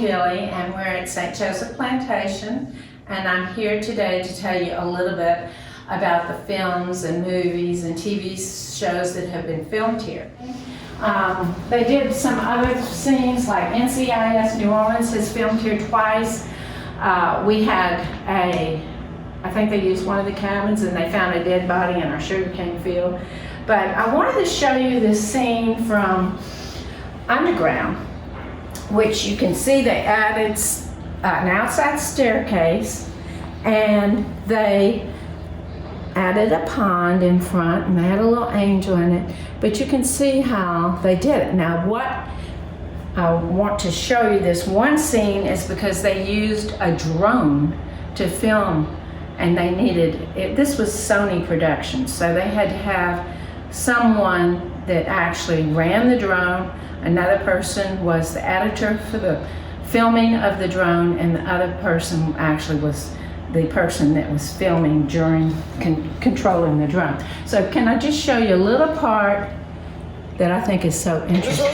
Gilly, and we're at St. Joseph Plantation, and I'm here today to tell you a little bit about the films and movies and TV shows that have been filmed here. They did some other scenes, like NCIS New Orleans has filmed here twice. We had I think they used one of the cabins and they found a dead body in our sugarcane field. But I wanted to show you this scene from Underground, which you can see they added an outside staircase, and they added a pond in front, and they had a little angel in it. But you can see how they did it. Now, what I want to show you this one scene is because they used a drone to film, and they needed it. This was Sony Productions, so they had to have someone that actually ran the drone. Another person was the editor for the filming of the drone, and the other person actually was the person that was filming during controlling the drone. So can I just show you a little part that I think is so interesting?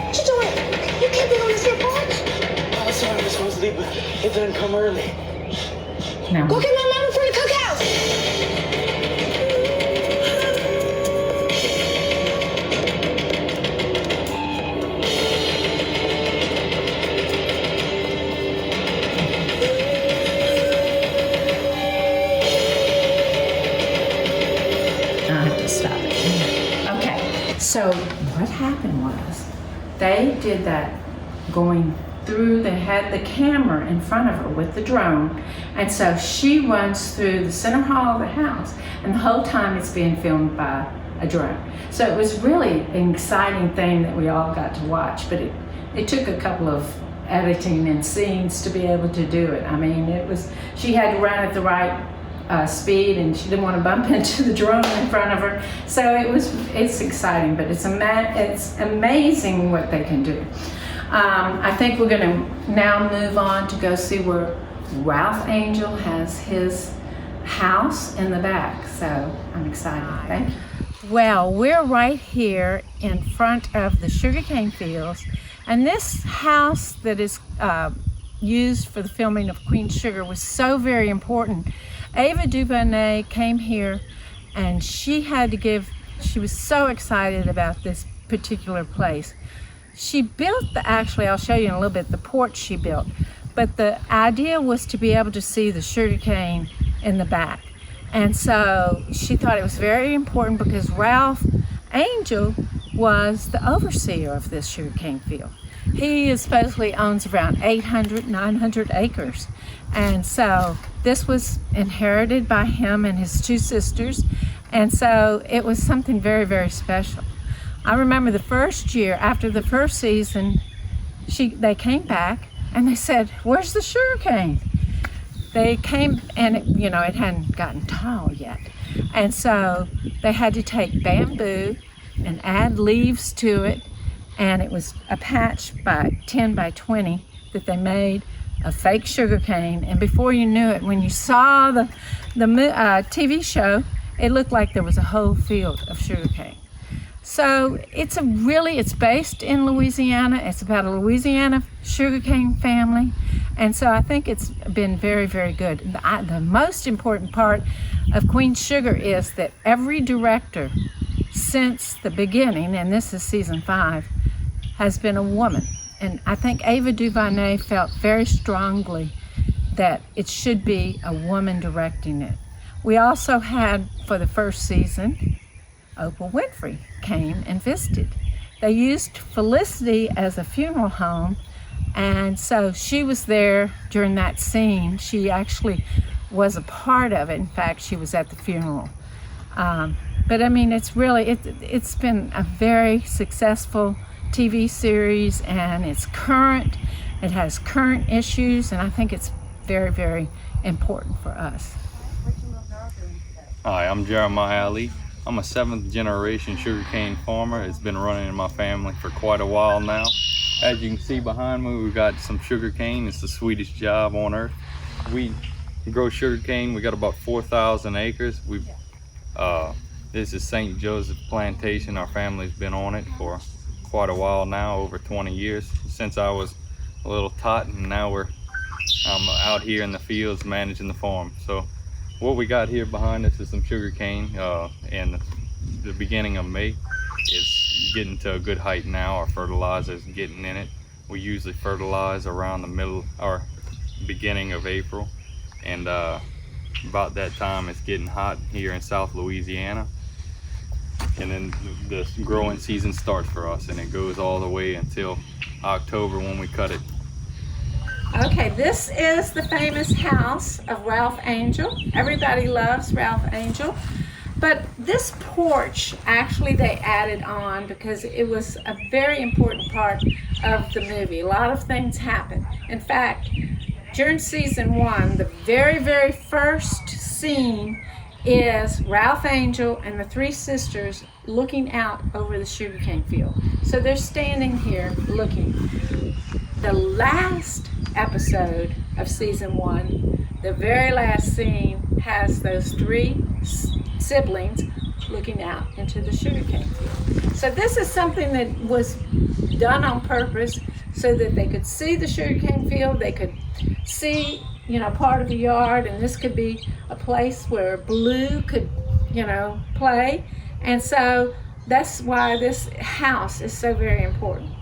What you doing? You can't be on this here porch. Oh, sorry, Miss Rosalie, but it didn't come early. No. Go get my mama from the cookhouse. I have to stop it. Okay, so what happened was they did that going through, they had the camera in front of her with the drone, and so she runs through the center hall of the house, and the whole time it's being filmed by a drone. So it was really an exciting thing that we all got to watch, but it took a couple of editing and scenes to be able to do it. I mean, she had to run at the right speed, and she didn't want to bump into the drone in front of her. So it's exciting, but it's amazing what they can do. I think we're going to now move on to go see where Ralph Angel has his house in the back. So I'm excited. Thank you. Well, we're right here in front of the sugarcane fields, and this house that is used for the filming of Queen Sugar was so very important. Ava DuVernay came here, and she was so excited about this particular place. She built actually, I'll show you in a little bit, the porch she built. But the idea was to be able to see the sugarcane in the back. And so she thought it was very important because Ralph Angel was the overseer of this sugarcane field. He supposedly owns around 900 acres. And so this was inherited by him and his two sisters. And so it was something very, very special. I remember the first year, after the first season, they came back and they said, "Where's the sugarcane?" They came, and it hadn't gotten tall yet. And so they had to take bamboo and add leaves to it, and it was a patch by 10 by 20 that they made a fake sugarcane. And before you knew it, when you saw the TV show, it looked like there was a whole field of sugarcane. So it's based in Louisiana. It's about a Louisiana sugarcane family. And so I think it's been very, very good. The most important part of Queen Sugar is that every director since the beginning, and this is season 5, has been a woman. And I think Ava DuVernay felt very strongly that it should be a woman directing it. We also had, for the first season, Oprah Winfrey came and visited. They used Felicity as a funeral home, and so she was there during that scene. She actually was a part of it. In fact, she was at the funeral. But I mean, it's been a very successful TV series, and it's current. It has current issues, and I think it's very, very important for us. Hi, I'm Jeremiah Ali. I'm a 7th generation sugarcane farmer. It's been running in my family for quite a while now. As you can see behind me, we've got some sugarcane. It's the sweetest job on earth. We grow sugarcane. We got about 4,000 acres. This is St. Joseph Plantation. Our family's been on it for quite a while now, over 20 years, since I was a little tot, and now I'm out here in the fields managing the farm. So what we got here behind us is some sugar cane, and the beginning of May is getting to a good height now. Our fertilizer is getting in it. We usually fertilize around the middle or beginning of April, and about that time it's getting hot here in South Louisiana, and then the growing season starts for us, and it goes all the way until October when we cut it. Okay, this is the famous house of Ralph Angel. Everybody loves Ralph Angel. But this porch, actually they added on because it was a very important part of the movie. A lot of things happen. In fact, during season 1, the very, very first scene is Ralph Angel and the 3 sisters looking out over the sugarcane field. So they're standing here looking. The last episode of season 1, the very last scene, has those 3 siblings looking out into the sugarcane field. So this is something that was done on purpose so that they could see the sugarcane field, they could see, part of the yard, and this could be a place where Blue could, play. And so that's why this house is so very important.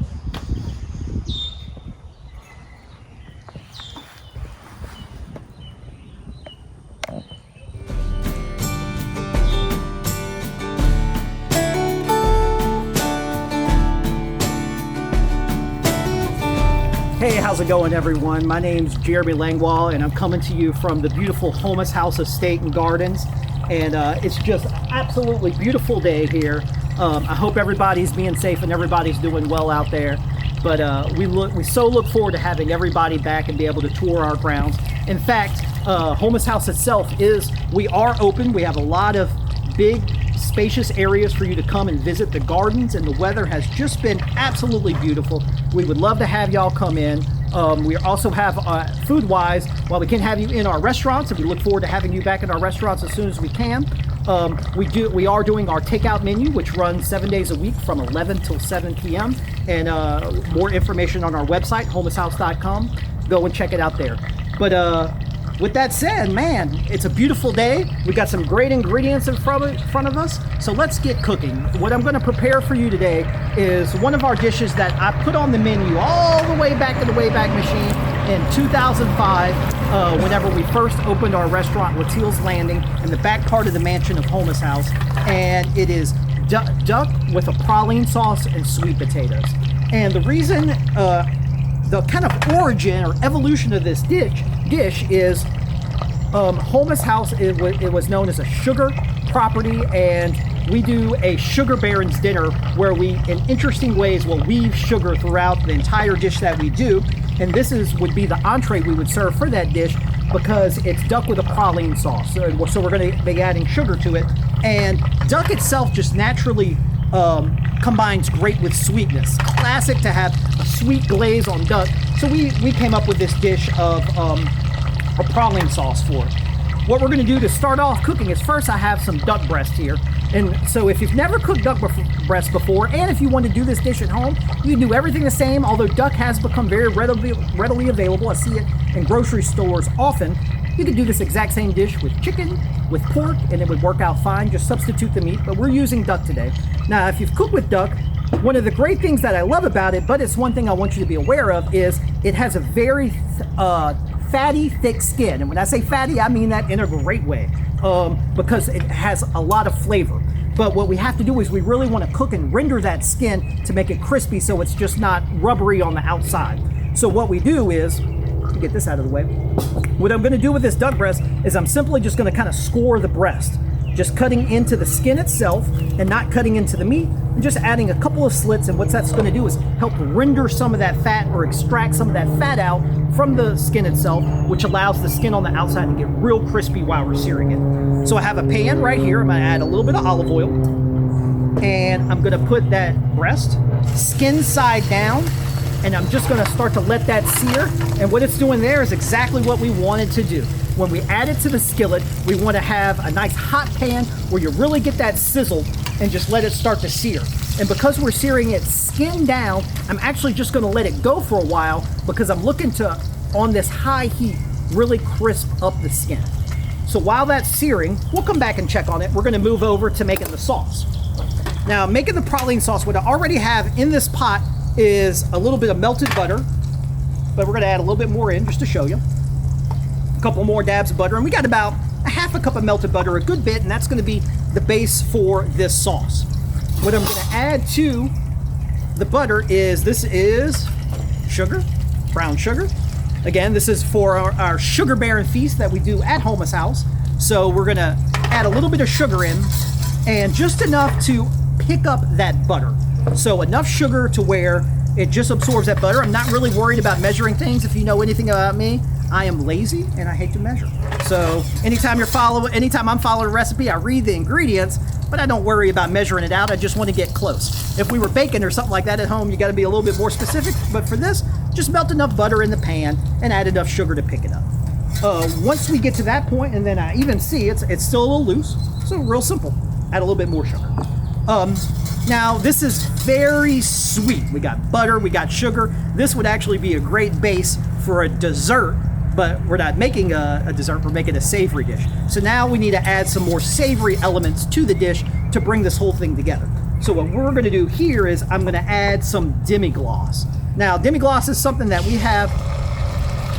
Hey, how's it going, everyone? My name's Jeremy Langwall, and I'm coming to you from the beautiful Holmes House Estate and Gardens. And it's just absolutely beautiful day here. I hope everybody's being safe and everybody's doing well out there. But we so look forward to having everybody back and be able to tour our grounds. In fact, Holmes House itself we are open. We have a lot of big, spacious areas for you to come and visit the gardens, and the weather has just been absolutely beautiful. We would love to have y'all come in. We also have food-wise, while we can have you in our restaurants, and we look forward to having you back in our restaurants as soon as we can. We are doing our takeout menu, which runs 7 days a week from 11 till 7 p.m. And more information on our website, homeshouse.com. Go and check it out there. But with that said, man, it's a beautiful day. We got some great ingredients in front of us, so let's get cooking. What I'm going to prepare for you today is one of our dishes that I put on the menu all the way back in the Wayback Machine in 2005, whenever we first opened our restaurant, Teal's Landing, in the back part of the mansion of Holmes House, and it is duck with a praline sauce and sweet potatoes. And the reason, the kind of origin or evolution of this dish is Holmes House. It was known as a sugar property, and we do a sugar baron's dinner where we, in interesting ways, will weave sugar throughout the entire dish that we do. And this would be the entree we would serve for that dish because it's duck with a praline sauce. So we're going to be adding sugar to it, and duck itself just naturally combines great with sweetness. Classic to have a sweet glaze on duck. So we came up with this dish of a praline sauce for it. What we're going to do to start off cooking is first I have some duck breast here. And so if you've never cooked duck breast before, and if you want to do this dish at home, you can do everything the same, although duck has become very readily available. I see it in grocery stores often. You can do this exact same dish with chicken, with pork, and it would work out fine. Just substitute the meat, but we're using duck today. Now, if you've cooked with duck, one of the great things that I love about it, but it's one thing I want you to be aware of, is it has a very fatty, thick skin. And when I say fatty, I mean that in a great way, because it has a lot of flavor. But what we have to do is we really want to cook and render that skin to make it crispy so it's just not rubbery on the outside. So what we do is, to get this out of the way, what I'm going to do with this duck breast is I'm simply just going to kind of score the breast, just cutting into the skin itself and not cutting into the meat, and just adding a couple of slits. And what that's going to do is help render some of that fat, or extract some of that fat out from the skin itself, which allows the skin on the outside to get real crispy while we're searing it. So I have a pan right here. I'm going to add a little bit of olive oil, and I'm going to put that breast skin side down, and I'm just going to start to let that sear. And what it's doing there is exactly what we wanted to do. When we add it to the skillet, we want to have a nice hot pan where you really get that sizzle and just let it start to sear. And because we're searing it skin down, I'm actually just gonna let it go for a while because I'm looking to, on this high heat, really crisp up the skin. So while that's searing, we'll come back and check on it. We're gonna move over to making the sauce. Now, making the praline sauce, what I already have in this pot is a little bit of melted butter, but we're gonna add a little bit more in just to show you. A couple more dabs of butter, and we got about a half a cup of melted butter, a good bit, and that's gonna be the base for this sauce. What I'm gonna add to the butter is, this is sugar, brown sugar. Again, this is for our sugar baron feast that we do at Homa's house. So we're gonna add a little bit of sugar in, and just enough to pick up that butter. So enough sugar to where it just absorbs that butter. I'm not really worried about measuring things. If you know anything about me, I am lazy and I hate to measure. So anytime I'm following a recipe, I read the ingredients, but I don't worry about measuring it out. I just want to get close. If we were baking or something like that at home, you got to be a little bit more specific. But for this, just melt enough butter in the pan and add enough sugar to pick it up. Once we get to that point, and then I even see it's still a little loose, so real simple. Add a little bit more sugar. Now this is very sweet. We got butter, we got sugar. This would actually be a great base for a dessert, but we're not making a dessert, we're making a savory dish. So now we need to add some more savory elements to the dish to bring this whole thing together. So what we're gonna do here is I'm gonna add some demi-glace. Now demi-glace is something that we have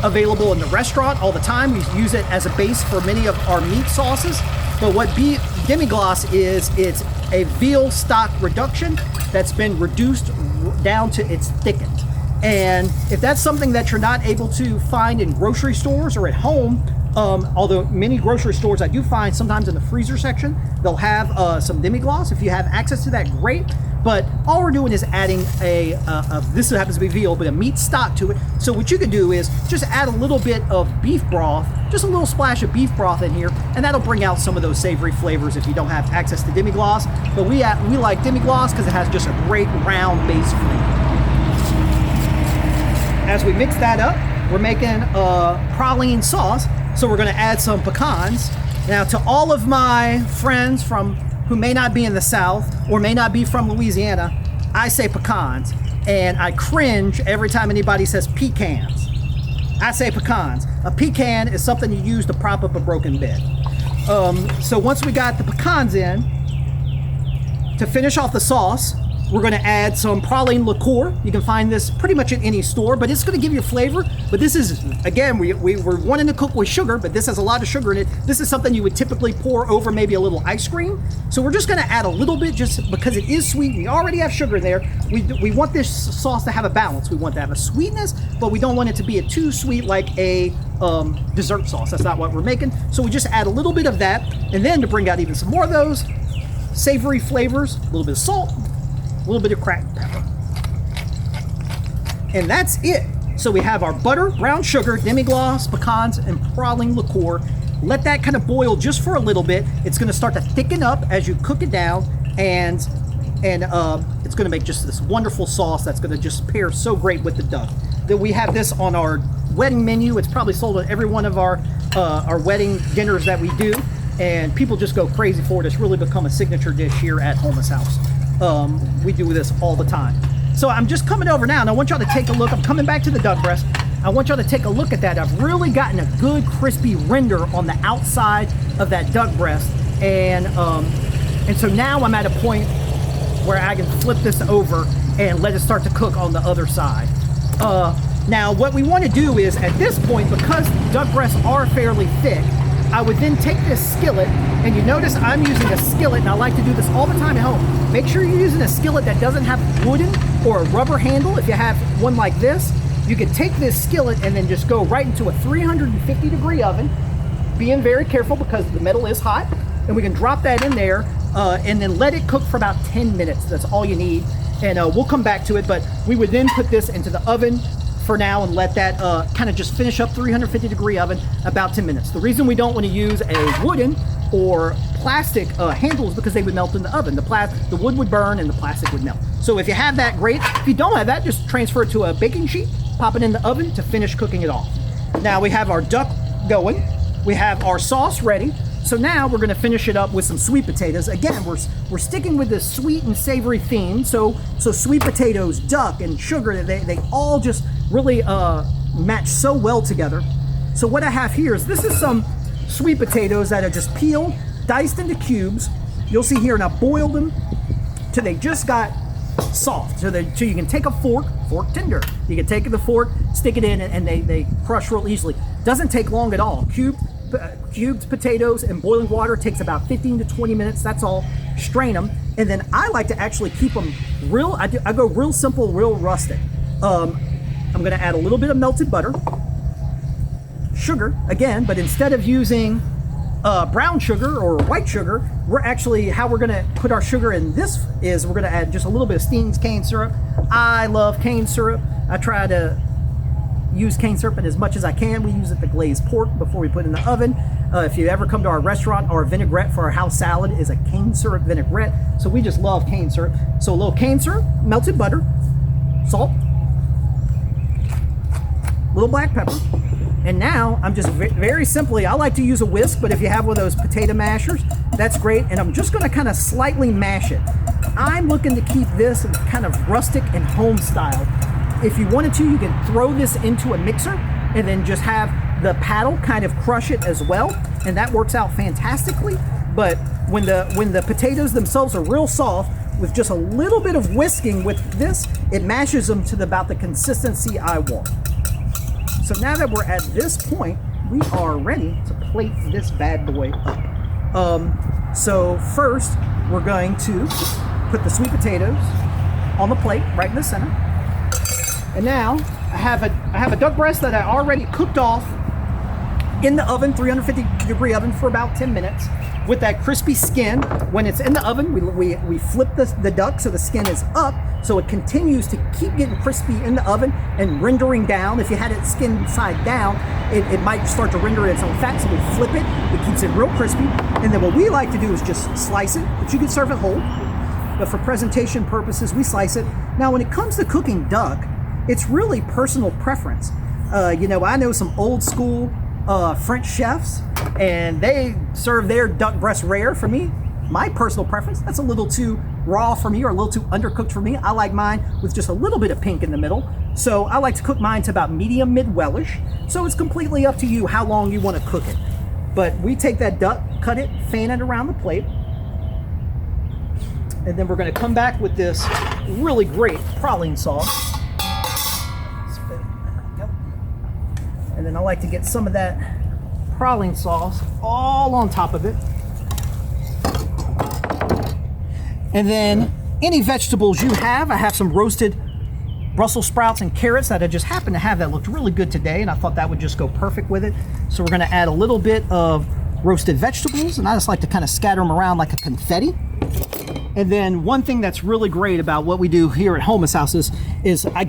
available in the restaurant all the time. We use it as a base for many of our meat sauces. But what demi-glace is, it's a veal stock reduction that's been reduced down to its thickened. And if that's something that you're not able to find in grocery stores or at home, although many grocery stores I do find sometimes in the freezer section, they'll have some demi-glace. If you have access to that, great. But all we're doing is adding this happens to be veal, but a meat stock to it. So what you can do is just add a little bit of beef broth, just a little splash of beef broth in here, and that'll bring out some of those savory flavors if you don't have access to demi-glace. But we like demi-glace because it has just a great round base flavor. As we mix that up, we're making a praline sauce. So we're gonna add some pecans. Now to all of my friends who may not be in the South or may not be from Louisiana, I say pecans, and I cringe every time anybody says pecans. I say pecans. A pecan is something you use to prop up a broken bed. So once we got the pecans in, to finish off the sauce, we're gonna add some praline liqueur. You can find this pretty much at any store, but it's gonna give you a flavor. But this is, again, we were wanting to cook with sugar, but this has a lot of sugar in it. This is something you would typically pour over maybe a little ice cream. So we're just gonna add a little bit just because it is sweet. We already have sugar in there. We want this sauce to have a balance. We want to have a sweetness, but we don't want it to be too sweet like a dessert sauce. That's not what we're making. So we just add a little bit of that, and then to bring out even some more of those savory flavors, a little bit of salt, a little bit of cracked pepper. And that's it. So we have our butter, brown sugar, demi-glace, pecans, and praline liqueur. Let that kind of boil just for a little bit. It's gonna start to thicken up as you cook it down, and it's gonna make just this wonderful sauce that's gonna just pair so great with the duck. Then we have this on our wedding menu. It's probably sold at every one of our wedding dinners that we do, and people just go crazy for it. It's really become a signature dish here at Homa's house. We do this all the time. So I'm just coming over now, and I want y'all to take a look. I'm coming back to the duck breast. I want y'all to take a look at that. I've really gotten a good crispy render on the outside of that duck breast, and so now I'm at a point where I can flip this over and let it start to cook on the other side. Now what we want to do is, at this point, because duck breasts are fairly thick, I would then take this skillet, and you notice I'm using a skillet, and I like to do this all the time at home. Make sure you're using a skillet that doesn't have wooden or a rubber handle. If you have one like this, you can take this skillet and then just go right into a 350-degree oven, being very careful because the metal is hot, and we can drop that in there and then let it cook for about 10 minutes. That's all you need, and we'll come back to it, but we would then put this into the oven for now and let that kind of just finish up 350-degree oven about 10 minutes. The reason we don't want to use a wooden or plastic handle is because they would melt in the oven. The wood would burn and the plastic would melt. So if you have that, great. If you don't have that, just transfer it to a baking sheet, pop it in the oven to finish cooking it off. Now we have our duck going. We have our sauce ready. So now we're gonna finish it up with some sweet potatoes. Again, we're sticking with this sweet and savory theme. So sweet potatoes, duck, and sugar, they all just really match so well together. So what I have here is, this is some sweet potatoes that are just peeled, diced into cubes. You'll see here, and I boiled them till they just got soft. So you can take a fork tender. You can take the fork, stick it in, and they crush real easily. Doesn't take long at all. Cubed potatoes and boiling water takes about 15 to 20 minutes. That's all. Strain them, and then I like to actually keep them real. I go real simple, real rustic. I'm going to add a little bit of melted butter, sugar again, but instead of using brown sugar or white sugar, how we're going to put our sugar in this is we're going to add just a little bit of Steen's cane syrup. I love cane syrup. I try to use cane syrup as much as I can. We use it to glaze pork before we put it in the oven. If you ever come to our restaurant, our vinaigrette for our house salad is a cane syrup vinaigrette. So we just love cane syrup. So a little cane syrup, melted butter, salt, little black pepper. And now I'm just very simply, I like to use a whisk, but if you have one of those potato mashers, that's great. And I'm just gonna kind of slightly mash it. I'm looking to keep this kind of rustic and home style. If you wanted to, you can throw this into a mixer and then just have the paddle kind of crush it as well, and that works out fantastically. But when the potatoes themselves are real soft, with just a little bit of whisking with this, it mashes them to about the consistency I want. So now that we're at this point, we are ready to plate this bad boy up. So first, we're going to put the sweet potatoes on the plate right in the center. And now I have a duck breast that I already cooked off in the oven, 350-degree oven, for about 10 minutes with that crispy skin. When it's in the oven, we flip the duck so the skin is up, so it continues to keep getting crispy in the oven and rendering down. If you had it skin side down, it might start to render its own fat, so we flip it. It keeps it real crispy. And then what we like to do is just slice it, but you can serve it whole. But for presentation purposes, we slice it. Now, when it comes to cooking duck, it's really personal preference. I know some old school French chefs, and they serve their duck breast rare. For me, my personal preference, that's a little too raw for me, or a little too undercooked for me. I like mine with just a little bit of pink in the middle. So I like to cook mine to about medium mid-wellish. So it's completely up to you how long you want to cook it. But we take that duck, cut it, fan it around the plate, and then we're going to come back with this really great praline sauce. And then I like to get some of that praline sauce all on top of it. And then any vegetables you have, I have some roasted Brussels sprouts and carrots that I just happen to have that looked really good today, and I thought that would just go perfect with it. So we're gonna add a little bit of roasted vegetables, and I just like to kind of scatter them around like a confetti. And then one thing that's really great about what we do here at Homus Houses is I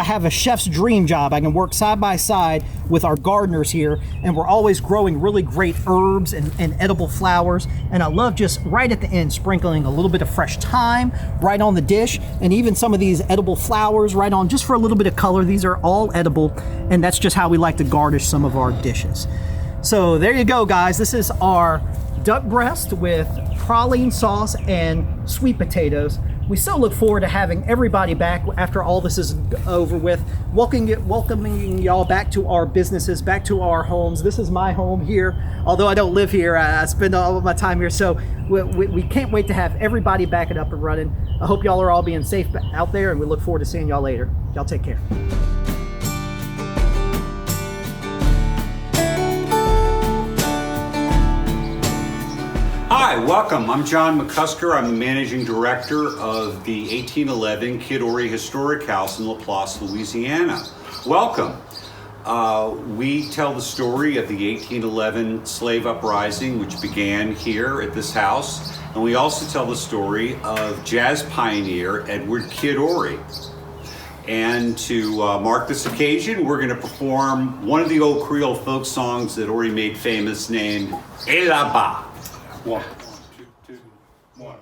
have a chef's dream job. I can work side by side with our gardeners here, and we're always growing really great herbs and edible flowers. And I love just right at the end sprinkling a little bit of fresh thyme right on the dish, and even some of these edible flowers right on, just for a little bit of color. These are all edible, and that's just how we like to garnish some of our dishes. So there you go, guys. This is our duck breast with praline sauce and sweet potatoes. We so look forward to having everybody back after all this is over with, welcoming y'all back to our businesses, back to our homes. This is my home here. Although I don't live here, I spend all of my time here. So we can't wait to have everybody back and up and running. I hope y'all are all being safe out there, and we look forward to seeing y'all later. Y'all take care. Hi, welcome. I'm John McCusker. I'm the managing director of the 1811 Kid Ory Historic House in LaPlace, Louisiana. Welcome. We tell the story of the 1811 slave uprising, which began here at this house. And we also tell the story of jazz pioneer Edward Kid Ory. And to mark this occasion, we're going to perform one of the old Creole folk songs that Ory made famous, named Et là-bas. 1, 2, 2, 1.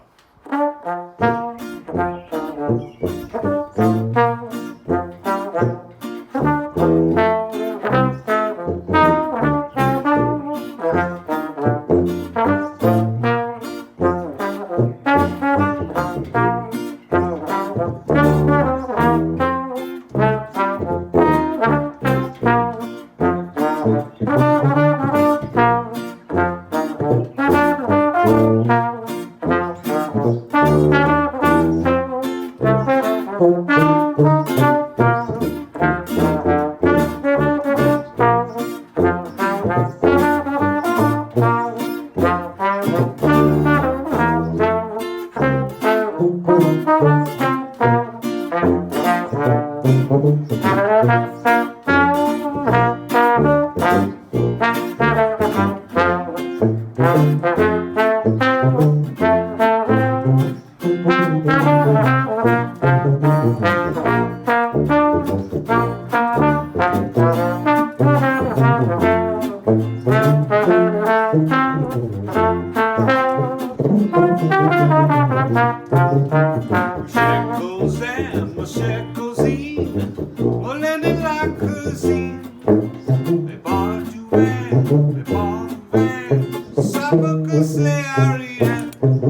Shekels and my shekels in, well, and they like cuisine. They bought you van, they bought a van, summer que se haría.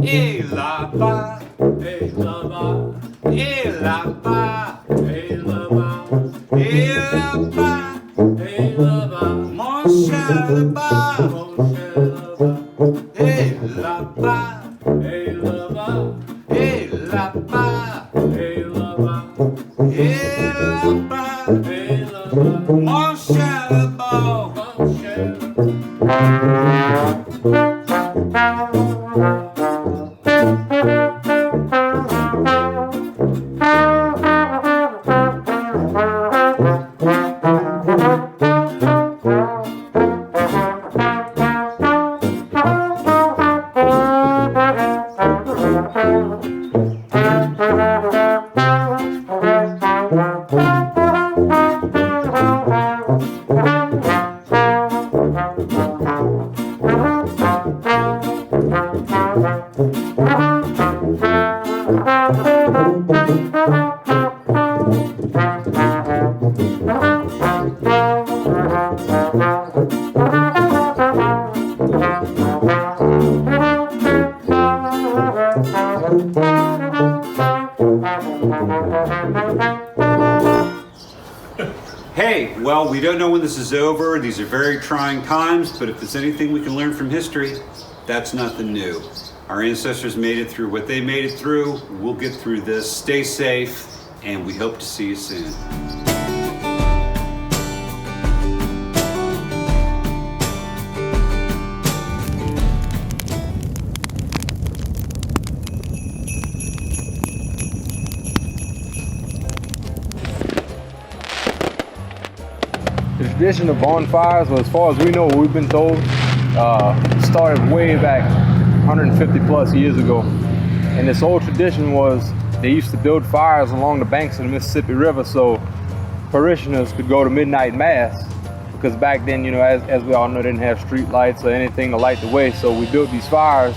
Et là-bas, et là-bas, et là-bas, et là-bas, et là-bas, et là-bas, mon cher là-bas, mon cher là-bas, et là-bas, et là-bas, et là-bas, et là-bas, et là-bas, et là-bas, mon cher là-bas, mon cher Hey, well, we don't know when this is over. These are very trying times, but if there's anything we can learn from history, that's nothing new. Our ancestors made it through what they made it through. We'll get through this. Stay safe, and we hope to see you soon. The tradition of bonfires, well, as far as we know, we've been told, started way back 150 plus years ago. And this old tradition was they used to build fires along the banks of the Mississippi River so parishioners could go to midnight mass. Because back then, you know, as we all know, they didn't have street lights or anything to light the way. So we built these fires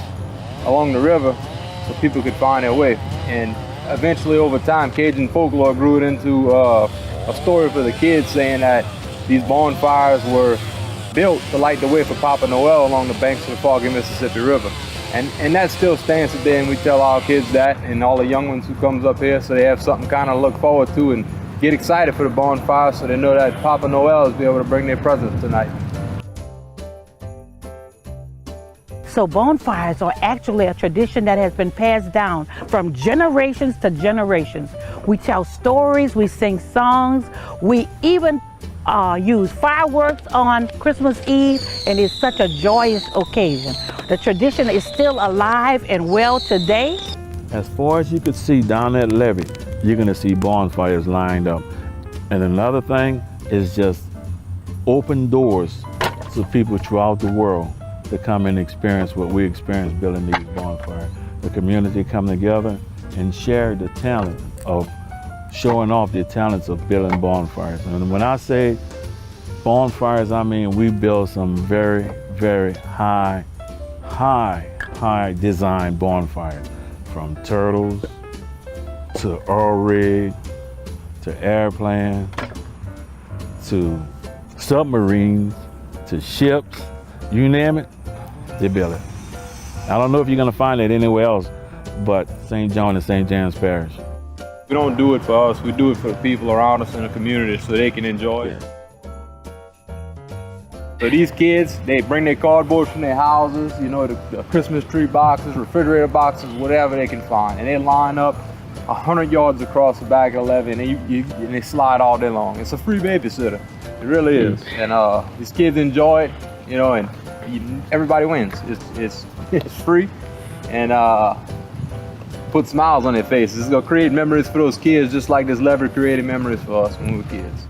along the river so people could find their way. And eventually, over time, Cajun folklore grew it into a story for the kids, saying that these bonfires were built to light the way for Papa Noel along the banks of the foggy Mississippi River. And that still stands today, and we tell our kids that, and all the young ones who comes up here, so they have something kind of look forward to and get excited for the bonfire, so they know that Papa Noel is be able to bring their presents tonight. So bonfires are actually a tradition that has been passed down from generations to generations. We tell stories, we sing songs, we even use fireworks on Christmas Eve, and it's such a joyous occasion. The tradition is still alive and well today. As far as you could see down that levee, you're gonna see bonfires lined up. And another thing is just open doors to people throughout the world to come and experience what we experience building these bonfires. The community come together and share the talent of showing off the talents of building bonfires. And when I say bonfires, I mean we build some very, very high design bonfires. From turtles to oil rig, to airplanes, to submarines, to ships, you name it, they build it. I don't know if you're gonna find it anywhere else but St. John and St. James Parish. We don't do it for us, we do it for the people around us in the community so they can enjoy it. So these kids, they bring their cardboard from their houses, you know, the Christmas tree boxes, refrigerator boxes, whatever they can find. And they line up 100 yards across the back of the levee, and they slide all day long. It's a free babysitter, it really is. And these kids enjoy it, you know, and everybody wins. It's free, and put smiles on their faces. It's gonna create memories for those kids, just like this levee created memories for us when we were kids.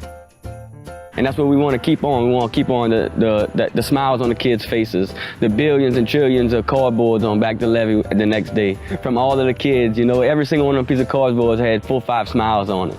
And that's what we want to keep on. We want to keep on the smiles on the kids' faces, the billions and trillions of cardboards on back to levee the next day. From all of the kids, you know, every single one of them piece of cardboards had 4 or 5 smiles on it.